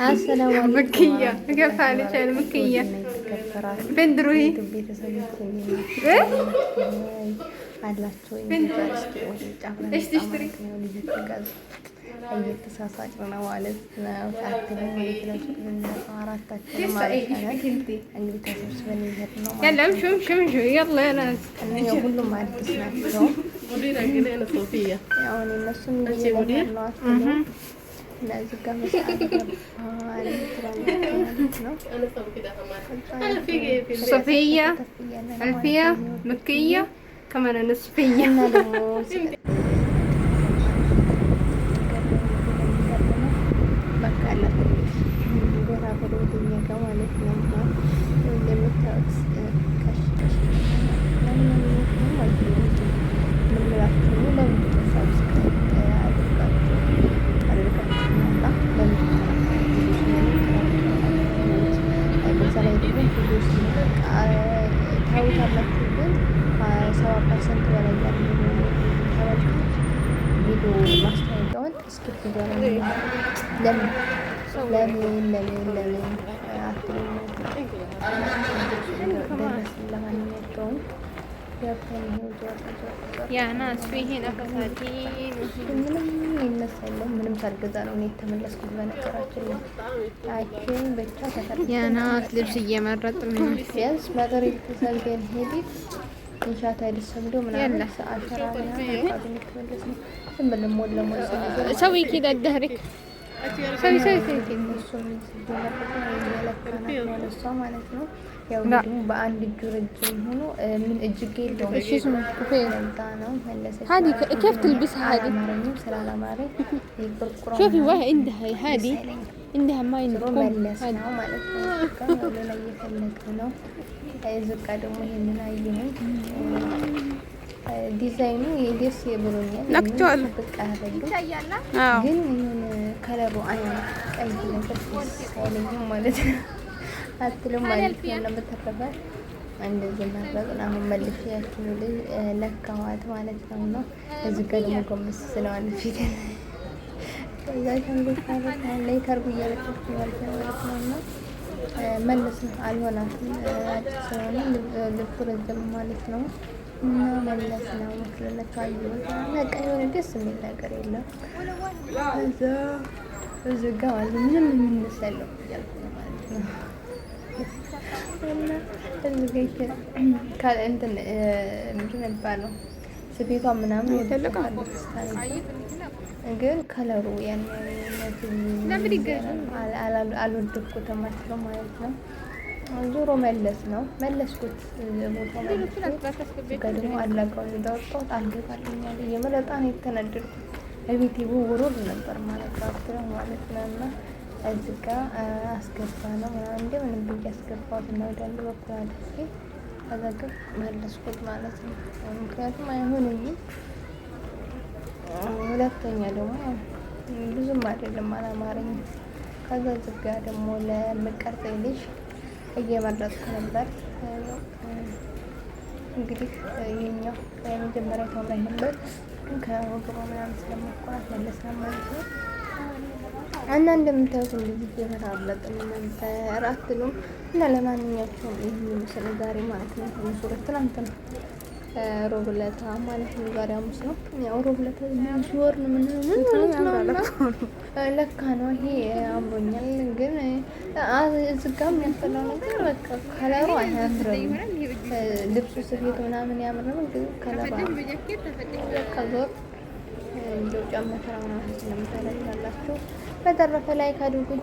السلام عليكم مكية كيف حالك يا مكية؟ فين تروحي؟ ايش تشتري؟ እየተሳሳቅን ነው ማለት ነው። ታትለን ወደ ክላስ አራታችን ማለት ነው። እንግዲህ ተሰብስበን እየሄድን ነው ማለት ነው። يلا امشوا امشوا امشوا يلا يا ناس ሁሉም አዲስ ናቸው። ያው እነሱም እየለመድናቸው ነው። እነዚህ ጋር صفية ألفية مكية كمان أنا صفية ታውታላችሁ ግን 70% በላይ ያለው ተመልካች ቪዲዮ ማስታወቂያውን ስኪፕ ይደረጋል። ለምን አትሉም? ለማንኛውም ገብተን يا ناس فيهن فساتين ምንም ይመስላል ምንም ሳልገዛ ነው እኔ የተመለስኩት። በነገራችን ላይ አይቼን ብቻ يا ناس ልብስ እየመረጥን ነው። ቢያንስ ነገር የተሰልገን ሄዲት እንሻታ ይደሰምዶ ምናምን አሸራ ምናምን የተመለስ ነው። ዝም ብለን ሞል ለሞል سوي كده ظهرك سوي እሱም እሷ ማለት ነው። ያው ደግሞ በአንድ እጁ ረጅም ሆኖ ምን እጅጌ የለውም። እሺ ስሙ ነው መለሰች። هذه كيف تلبسها هذه؟ አማረኝም ስላላማረኝ ይቆርቁራ شوفي واحد عندها هذه عندها ما عندكم መለስ ነው ማለት ነው። ጋር ሌላ እየፈለገ ነው። እዝቃ ደግሞ ይሄንን አየሁኝ። ዲዛይኑ የደስ የብሎኛል። ነክቷል ግን የሆነ ከለሩ አይነት ቀይ ነገር ሳይለኝም ማለት ነው። አትልም ማለት ነው። በተረፈ እንደዚህ ማድረግ አሁን መልሼ ያችኑ ለካዋት ማለት ነው። እና እዚህ ጋር ደግሞ ጎንበስ ስለዋል ፊት ከዛ ሸንጎች ማለት ነው ላይ ከርቡ እያለች ማለት ነው እና መለስ ነው አልሆናትም። አጭር ስለሆነ ልብሱ ረዘም ማለት ነው እና መለስ ነው መስለለካ ይወጣ በቃ የሆነ ደስ የሚል ነገር የለም። እዚህ ጋር ማለት ምንም የምንሰለው እያልኩ ነው ማለት ነው። እና እዚህ ጋር እንትን ምንድን የሚባለው ስፌቷ ምናምን ይፈልጋል ግን ከለሩ ያን አልወደድኩትም ማለት ነው። ዞሮ መለስ ነው መለስኩት ቦታ ማለት ነው። ደግሞ አላጋው እንደወጣሁት አልገባልኛል እየመለጣ ነው የተነደድኩት። እቤቴ ውሩር ነበር ማለት ነው ማለት ነው። እና እዚህ ጋር አስገባ ነው ምናምን እንደምንም ብዬ አስገባሁት እና ወደ አንድ በኩል አድርጌ ከዛ ግን መለስኩት ማለት ነው። ምክንያቱም አይሆነኝም። ሁለተኛ ደግሞ ብዙም አይደለም አላማረኝም። ከዛ እዚህ ጋር ደግሞ ለምቀርጸኝ ልጅ እየመረጥኩ ነበር። እንግዲህ የኛው የመጀመሪያ ተምራኝ ነበር ግን ከወገቧ ምናምን ስለማቆራት መለስና ማለት ነው። እና እንደምታዩት እንደዚህ እየመራረጥን ነበር አትሉም? እና ለማንኛቸውም ይህ ምስል ዛሬ ማለት ነው ሱረት ትናንትና ሮብ ዕለት ማለት ነው። ዛሬ ሐሙስ ነው። ያው ሮብ ዕለት ሲወር ነው ምን ለካ ነው ይሄ አምሮኛል። ግን እዚህ ጋር የሚያስጠላው ነገር በቃ ከለሩ አያምርም። ልብሱ ስፌት ምናምን ያምራል ግን ከለሩ ለካ ዞር እንደው ጫማ ተራ ምናምን ስለምታደርጋላችሁ። በተረፈ ላይ ካድርጉኝ